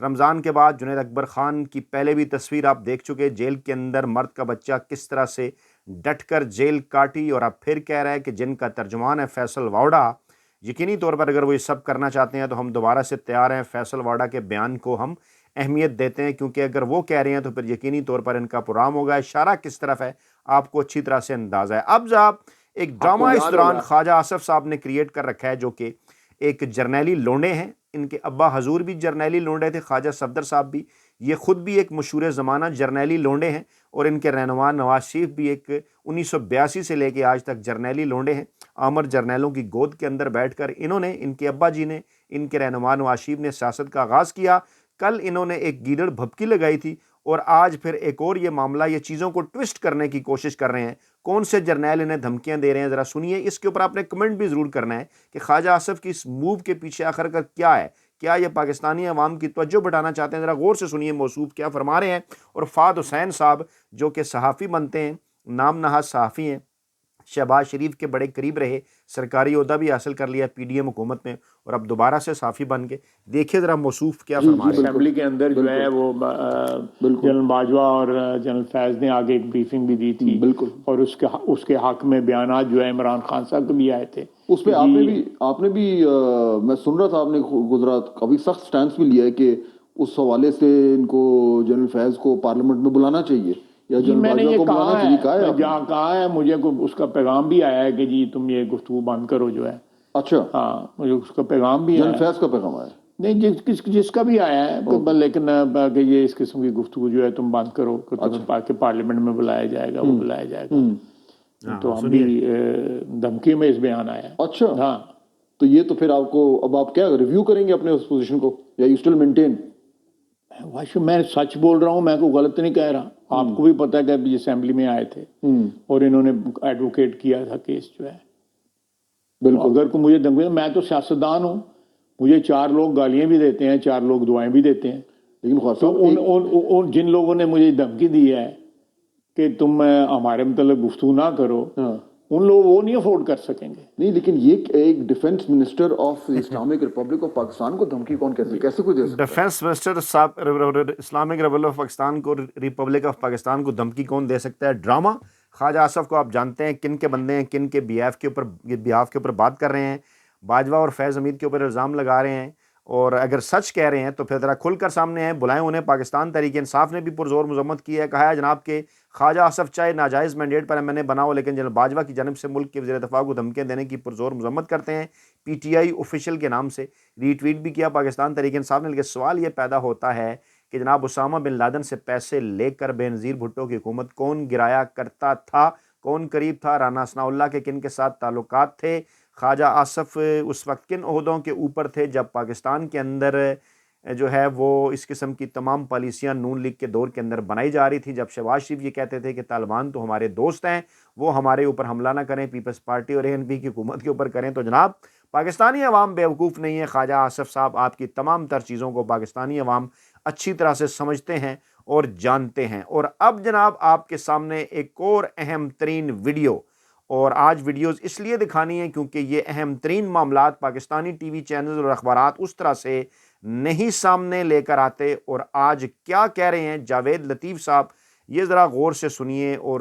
رمضان کے بعد جنید اکبر خان کی پہلے بھی تصویر آپ دیکھ چکے، جیل کے اندر مرد کا بچہ کس طرح سے ڈٹ کر جیل کاٹی، اور اب پھر کہہ رہا ہے کہ جن کا ترجمان ہے فیصل واوڈا، یقینی طور پر اگر وہ یہ سب کرنا چاہتے ہیں تو ہم دوبارہ سے تیار ہیں، فیصل واوڈا کے بیان کو ہم اہمیت دیتے ہیں، کیونکہ اگر وہ کہہ رہے ہیں تو پھر یقینی طور پر ان کا پروگرام ہوگا۔ اشارہ کس طرف ہے آپ کو اچھی طرح سے اندازہ ہے۔ اب جب ایک ڈرامہ اس دوران خواجہ آصف صاحب نے کریٹ کر رکھا ہے، جو کہ ایک جرنیلی لونڈے ہیں، ان کے ابا حضور بھی جرنیلی لونڈے تھے، خواجہ صفدر صاحب بھی، یہ خود بھی ایک مشہور زمانہ جرنیلی لونڈے ہیں، اور ان کے رہنما نواز شریف بھی ایک 1982 سے لے کے آج تک جرنیلی لونڈے ہیں۔ آمر جرنیلوں کی گود کے اندر بیٹھ کر انہوں نے، ان کے ابا جی نے، ان کے رہنما نواز شریف نے سیاست کا آغاز کیا۔ کل انہوں نے ایک گیدڑ بھبکی لگائی تھی، اور آج پھر ایک اور یہ معاملہ، یہ چیزوں کو ٹوسٹ کرنے کی کوشش کر رہے ہیں۔ کون سے جرنیل انہیں دھمکیاں دے رہے ہیں، ذرا سنیے۔ اس کے اوپر آپ نے کمنٹ بھی ضرور کرنا ہے کہ خواجہ آصف کی اس موو کے پیچھے آخر کر کیا ہے، کیا یہ پاکستانی عوام کی توجہ بٹانا چاہتے ہیں؟ ذرا غور سے سنیے موصوف کیا فرما رہے ہیں۔ اور فہد حسین صاحب جو کہ صحافی بنتے ہیں، نام نہاد صحافی ہیں، شہباز شریف کے بڑے قریب رہے، سرکاری عہدہ بھی حاصل کر لیا پی ڈی ایم حکومت میں، اور اب دوبارہ سے صحافی بن کے دیکھیں ذرا موصوف کیا فرما رہے ہیں۔ اسمبلی کے اندر جو ہے وہ جنرل باجوہ اور جنرل فیض نے آگے ایک بریفنگ بھی دی تھی، بالکل، اور اس کے حق میں بیانات جو ہے عمران خان صاحب کے بھی آئے تھے۔ اس پہ آپ نے بھی میں سن رہا تھا، آپ نے گجرات کافی سخت سٹینس بھی لیا ہے کہ اس حوالے سے ان کو جنرل فیض کو پارلیمنٹ میں بلانا چاہیے، یا جنرل میں نے باجوہ یہ کو بلانا چاہیے، کہا ہے آپ نے؟ جہاں کہا ہے، مجھے اس کا پیغام بھی آیا ہے کہ جی تم یہ گفتگو بند کرو جو ہے۔ اچھا، ہاں، مجھے اس کا پیغام بھی جنرل آیا ہے، فیض کا پیغام آیا ہے؟ نہیں جس کا بھی آیا ہے، لیکن کہ یہ اس قسم کی گفتگو جو ہے تم بند کرو، کہ تمہیں کہ پارلیمنٹ میں بلایا جائے گا، وہ بلایا جائے گا۔ تو ہم بھی دھمکی میں اس بیان آیا ہے۔ اچھا، ہاں، تو یہ تو پھر آپ کو، اب آپ کیا ریویو کریں گے اپنے اس پوزیشن کو، یا یو اسٹل مینٹین؟ میں سچ بول رہا ہوں، میں کوئی غلط نہیں کہہ رہا۔ آپ کو بھی پتہ ہے کہ ابھی اسمبلی میں آئے تھے اور انہوں نے ایڈوکیٹ کیا تھا کیس جو ہے۔ بالکل، اگر کوئی مجھے دھمکی، میں تو سیاستدان ہوں، مجھے 4 لوگ گالیاں بھی دیتے ہیں، 4 لوگ دعائیں بھی دیتے ہیں، لیکن تو جن لوگوں نے مجھے دھمکی دی ہے کہ تم ہمارے متعلق گفتگو نہ کرو، ان لوگ وہ نہیں افورڈ کر سکیں گے۔ نہیں، لیکن یہ ایک defence minister of Islamic republic of Pakistan کو دھمکی کون کیسے کوئی دے سکتا ہے؟ ڈیفنس منسٹر صاحب اسلامک ریپبلک آف پاکستان کو، ریپبلک آف پاکستان کو دھمکی کون دے سکتا ہے؟ ڈرامہ خواجہ آصف کو آپ جانتے ہیں کن کے بندے ہیں، کن کے بیاف کے اوپر بات کر رہے ہیں، باجوہ اور فیض حمید کے اوپر الزام لگا رہے ہیں، اور اگر سچ کہہ رہے ہیں تو پھر ذرا کھل کر سامنے ہیں، بلائیں انہیں۔ پاکستان تحریک انصاف نے بھی پرزور مذمت کی ہے، کہا ہے جناب کہ خواجہ آصف چاہے ناجائز مینڈیٹ پر ایم این اے بنا ہو، لیکن جنرل باجوہ کی جانب سے ملک کے وزیر دفاع کو دھمکیاں دینے کی پرزور مذمت کرتے ہیں، پی ٹی آئی آفیشیل کے نام سے ری ٹویٹ بھی کیا پاکستان تحریک انصاف نے۔ لیکن سوال یہ پیدا ہوتا ہے کہ جناب اسامہ بن لادن سے پیسے لے کر بے نظیر بھٹو کی حکومت کون گرایا کرتا تھا، کون قریب تھا، رانا ثناء اللہ کے کن کے ساتھ تعلقات تھے، خواجہ آصف اس وقت کن عہدوں کے اوپر تھے جب پاکستان کے اندر جو ہے وہ اس قسم کی تمام پالیسیاں نون لیگ کے دور کے اندر بنائی جا رہی تھی، جب شہباز شریف یہ کہتے تھے کہ طالبان تو ہمارے دوست ہیں، وہ ہمارے اوپر حملہ نہ کریں، پیپلز پارٹی اور اے این پی کی حکومت کے اوپر کریں۔ تو جناب پاکستانی عوام بیوقوف نہیں ہے، خواجہ آصف صاحب آپ کی تمام تر چیزوں کو پاکستانی عوام اچھی طرح سے سمجھتے ہیں اور جانتے ہیں۔ اور اب جناب آپ کے سامنے ایک اور اہم ترین ویڈیو، اور آج ویڈیوز اس لیے دکھانی ہے کیونکہ یہ اہم ترین معاملات پاکستانی ٹی وی چینلز اور اخبارات اس طرح سے نہیں سامنے لے کر آتے، اور آج کیا کہہ رہے ہیں جاوید لطیف صاحب، یہ ذرا غور سے سنیے۔ اور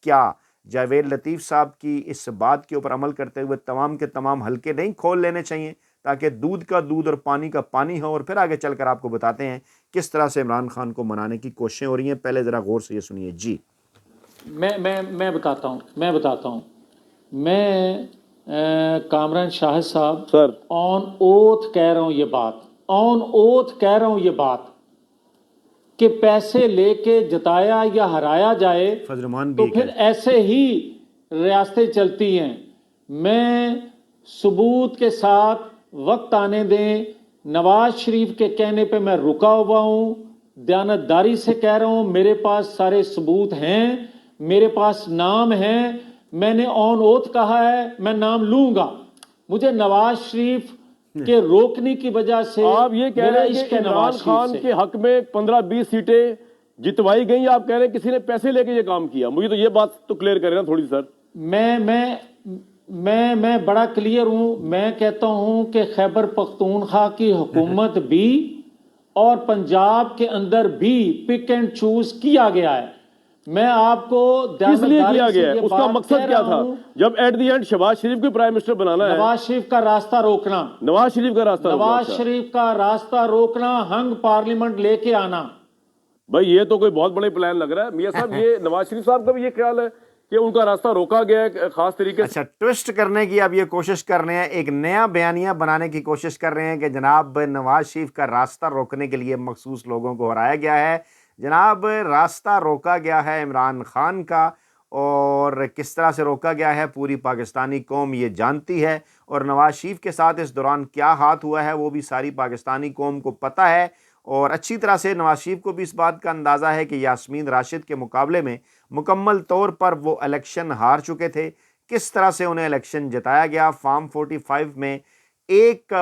کیا جاوید لطیف صاحب کی اس بات کے اوپر عمل کرتے ہوئے تمام کے تمام حلقے نہیں کھول لینے چاہیے تاکہ دودھ کا دودھ اور پانی کا پانی ہو، اور پھر آگے چل کر آپ کو بتاتے ہیں کس طرح سے عمران خان کو منانے کی کوششیں ہو رہی ہیں۔ پہلے ذرا غور سے یہ سنیے۔ جی میں بتاتا ہوں میں کامران شاہد صاحب سر آن اوتھ کہہ رہا ہوں یہ بات کہ پیسے لے کے جتایا یا ہرایا جائے فضلمان تو بھی پھر ایسے ہی ریاستیں چلتی ہیں۔ میں ثبوت کے ساتھ وقت آنے دیں، نواز شریف کے کہنے پہ میں رکا ہوا ہوں، دیانتداری سے کہہ رہا ہوں، میرے پاس سارے ثبوت ہیں، میرے پاس نام ہیں، میں نے آن اوتھ کہا ہے میں نام لوں گا۔ مجھے نواز شریف کے روکنے کی وجہ سے آپ یہ کہہ رہے ہیں کہ عمران خان کے حق میں 15-20 سیٹیں جتوائی گئیں، آپ کہہ رہے ہیں کسی نے پیسے لے کے یہ کام کیا۔ مجھے تو یہ بات تو کلیئر کریں نا تھوڑی سر۔ میں بڑا کلیئر ہوں، میں کہتا ہوں کہ خیبر پختونخوا کی حکومت بھی اور پنجاب کے اندر بھی پک اینڈ چوز کیا گیا ہے. میں آپ کو کس لیے کیا دیانتداری سے گیا ہے؟ یہ اس کا بات مقصد کہہ کیا رہا تھا؟ ہوں. جب ایٹ دی اینڈ شہباز شریف کو پرائم منسٹر بنانا ہے، نواز شریف کا راستہ روکنا، نواز شریف کا راستہ روکنا. نواز اچھا شریف کا راستہ روکنا، ہنگ پارلیمنٹ لے کے آنا. بھائی یہ تو کوئی بہت بڑے پلان لگ رہا ہے میاں صاحب. یہ نواز شریف صاحب کا بھی یہ خیال ہے کہ ان کا راستہ روکا گیا ہے خاص طریقے سے؟ اچھا، ٹوسٹ کرنے کی اب یہ کوشش کر رہے ہیں، ایک نیا بیانیہ بنانے کی کوشش کر رہے ہیں کہ جناب نواز شریف کا راستہ روکنے کے لیے مخصوص لوگوں کو ہرایا گیا ہے. جناب راستہ روکا گیا ہے عمران خان کا، اور کس طرح سے روکا گیا ہے پوری پاکستانی قوم یہ جانتی ہے، اور نواز شریف کے ساتھ اس دوران کیا ہاتھ ہوا ہے وہ بھی ساری پاکستانی قوم کو پتہ ہے. اور اچھی طرح سے نواز شریف کو بھی اس بات کا اندازہ ہے کہ یاسمین راشد کے مقابلے میں مکمل طور پر وہ الیکشن ہار چکے تھے. کس طرح سے انہیں الیکشن جتایا گیا فارم 45 میں، ایک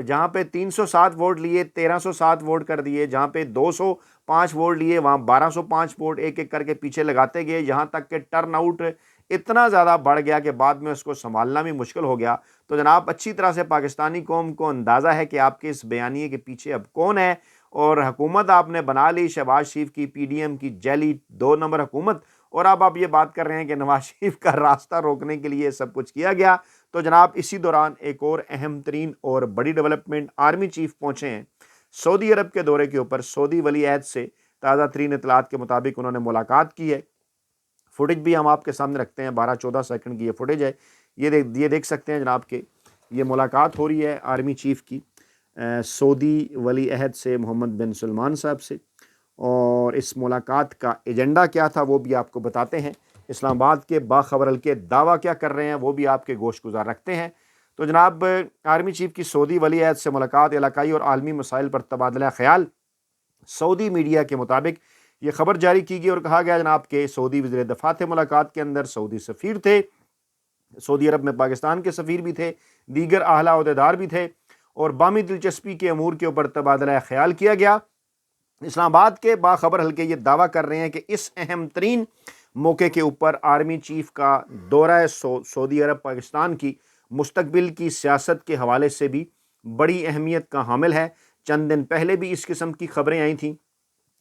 جہاں پہ 307 ووٹ لیے 1307 ووٹ کر دیے، جہاں پہ 205 ووٹ لیے وہاں 1205 ووٹ ایک ایک کر کے پیچھے لگاتے گئے، یہاں تک کہ ٹرن آؤٹ اتنا زیادہ بڑھ گیا کہ بعد میں اس کو سنبھالنا بھی مشکل ہو گیا. تو جناب اچھی طرح سے پاکستانی قوم کو اندازہ ہے کہ آپ کے اس بیانیے کے پیچھے اب کون ہے، اور حکومت آپ نے بنا لی شہباز شریف کی پی ڈی ایم کی جعلی 2 نمبر حکومت، اور اب آپ یہ بات کر رہے ہیں کہ نواز شریف کا راستہ روکنے کے لیے سب کچھ کیا گیا. تو جناب اسی دوران ایک اور اہم ترین اور بڑی ڈیولپمنٹ، آرمی چیف پہنچے ہیں سعودی عرب کے دورے کے اوپر. سعودی ولی عہد سے تازہ ترین اطلاعات کے مطابق انہوں نے ملاقات کی ہے. فوٹیج بھی ہم آپ کے سامنے رکھتے ہیں، 12-14 سیکنڈ کی یہ فوٹیج ہے. یہ دیکھ سکتے ہیں جناب کہ یہ ملاقات ہو رہی ہے آرمی چیف کی سعودی ولی عہد سے محمد بن سلمان صاحب سے. اور اس ملاقات کا ایجنڈا کیا تھا وہ بھی آپ کو بتاتے ہیں. اسلام آباد کے باخبر حلقے دعویٰ کیا کر رہے ہیں وہ بھی آپ کے گوش گزار رکھتے ہیں. تو جناب آرمی چیف کی سعودی ولی عہد سے ملاقات، علاقائی اور عالمی مسائل پر تبادلہ خیال. سعودی میڈیا کے مطابق یہ خبر جاری کی گئی اور کہا گیا جناب کہ سعودی وزیر دفاع تھے ملاقات کے اندر، سعودی سفیر تھے، سعودی عرب میں پاکستان کے سفیر بھی تھے، دیگر اعلیٰ عہدیدار بھی تھے، اور باہمی دلچسپی کے امور کے اوپر تبادلہ خیال کیا گیا. اسلام آباد کے باخبر حلقے یہ دعویٰ کر رہے ہیں کہ اس اہم ترین موقع کے اوپر آرمی چیف کا دورہ سعودی عرب پاکستان کی مستقبل کی سیاست کے حوالے سے بھی بڑی اہمیت کا حامل ہے. چند دن پہلے بھی اس قسم کی خبریں آئی تھیں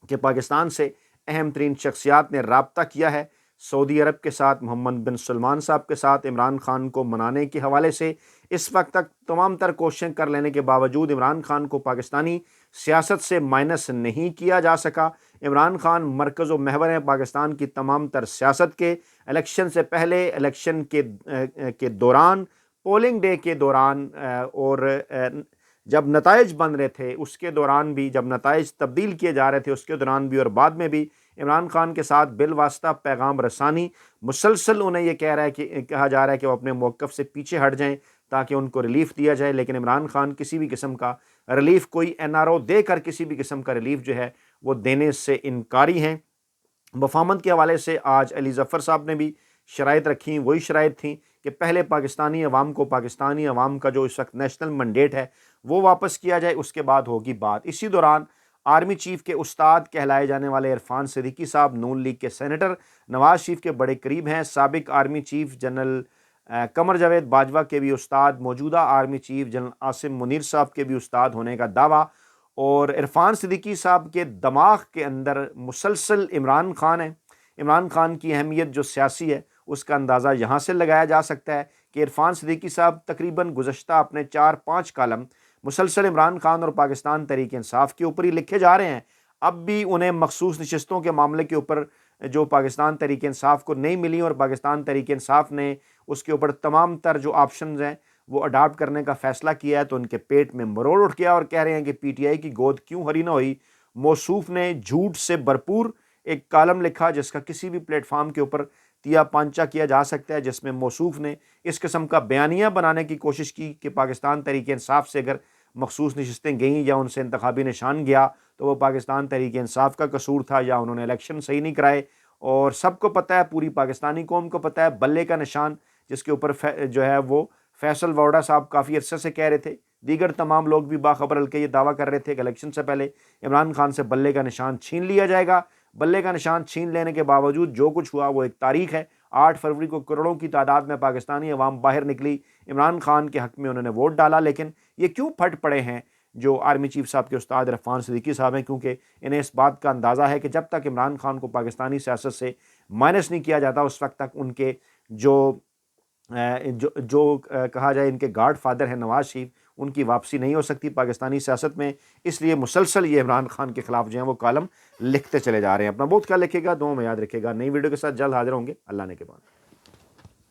کہ پاکستان سے اہم ترین شخصیات نے رابطہ کیا ہے سعودی عرب کے ساتھ، محمد بن سلمان صاحب کے ساتھ، عمران خان کو منانے کے حوالے سے. اس وقت تک تمام تر کوششیں کر لینے کے باوجود عمران خان کو پاکستانی سیاست سے مائنس نہیں کیا جا سکا. عمران خان مرکز و محور ہیں پاکستان کی تمام تر سیاست کے، الیکشن سے پہلے، الیکشن کے دوران، پولنگ ڈے کے دوران، اور جب نتائج بن رہے تھے اس کے دوران بھی، جب نتائج تبدیل کیے جا رہے تھے اس کے دوران بھی، اور بعد میں بھی عمران خان کے ساتھ بالواسطہ پیغام رسانی مسلسل انہیں یہ کہا جا رہا ہے کہ وہ اپنے موقف سے پیچھے ہٹ جائیں تاکہ ان کو ریلیف دیا جائے. لیکن عمران خان کسی بھی قسم کا ریلیف، کوئی NRO دے کر کسی بھی قسم کا ریلیف جو ہے وہ دینے سے انکاری ہیں. وفامت کے حوالے سے آج علی ظفر صاحب نے بھی شرائط رکھی، وہی شرائط تھیں کہ پہلے پاکستانی عوام کو، پاکستانی عوام کا جو اس وقت نیشنل منڈیٹ ہے وہ واپس کیا جائے، اس کے بعد ہوگی بات. اسی دوران آرمی چیف کے استاد کہلائے جانے والے عرفان صدیقی صاحب نون لیگ کے سینیٹر، نواز شریف کے بڑے قریب ہیں، سابق army chief general Qamar Javed Bajwa کے بھی استاد، موجودہ army chief general Asim Munir صاحب کے بھی استاد ہونے کا دعویٰ. اور عرفان صدیقی صاحب کے دماغ کے اندر مسلسل عمران خان ہے. عمران خان کی اہمیت جو سیاسی ہے اس کا اندازہ یہاں سے لگایا جا سکتا ہے کہ عرفان صدیقی صاحب تقریباً گزشتہ اپنے 4-5 کالم مسلسل عمران خان اور پاکستان تحریک انصاف کے اوپر ہی لکھے جا رہے ہیں. اب بھی انہیں مخصوص نشستوں کے معاملے کے اوپر جو پاکستان تحریک انصاف کو نہیں ملی، اور پاکستان تحریک انصاف نے اس کے اوپر تمام تر جو آپشنز ہیں وہ اڈاپٹ کرنے کا فیصلہ کیا ہے، تو ان کے پیٹ میں مروڑ اٹھ گیا اور کہہ رہے ہیں کہ پی ٹی آئی کی گود کیوں ہری نہ ہوئی. موصوف نے جھوٹ سے بھرپور ایک کالم لکھا جس کا کسی بھی پلیٹ فارم کے اوپر تیا پانچا کیا جا سکتا ہے، جس میں موصوف نے اس قسم کا بیانیہ بنانے کی کوشش کی کہ پاکستان تحریک انصاف سے اگر مخصوص نشستیں گئیں یا ان سے انتخابی نشان گیا تو وہ پاکستان تحریک انصاف کا قصور تھا، یا انہوں نے الیکشن صحیح نہیں کرائے. اور سب کو پتہ ہے، پوری پاکستانی قوم کو پتہ ہے، بلے کا نشان جس کے اوپر جو ہے وہ فیصل ووڈا صاحب کافی عرصے سے کہہ رہے تھے، دیگر تمام لوگ بھی باخبر حلقے یہ دعویٰ کر رہے تھے کہ الیکشن سے پہلے عمران خان سے بلے کا نشان چھین لیا جائے گا. بلے کا نشان چھین لینے کے باوجود جو کچھ ہوا وہ ایک تاریخ ہے. 8 فروری کو کروڑوں کی تعداد میں پاکستانی عوام باہر نکلی، عمران خان کے حق میں انہوں نے ووٹ ڈالا. لیکن یہ کیوں پھٹ پڑے ہیں جو آرمی چیف صاحب کے استاد عرفان صدیقی صاحب ہیں، کیونکہ انہیں اس بات کا اندازہ ہے کہ جب تک عمران خان کو پاکستانی سیاست سے مائنس نہیں کیا جاتا اس وقت تک ان کے جو کہا جائے ان کے گاڈ فادر ہیں نواز شریف، ان کی واپسی نہیں ہو سکتی پاکستانی سیاست میں. اس لیے مسلسل یہ عمران خان کے خلاف جو ہیں وہ کالم لکھتے چلے جا رہے ہیں. اپنا بہت خیال رکھیے گا، دعاؤں میں یاد رکھیے گا. نئی ویڈیو کے ساتھ جلد حاضر ہوں گے. اللہ نے کے بعد.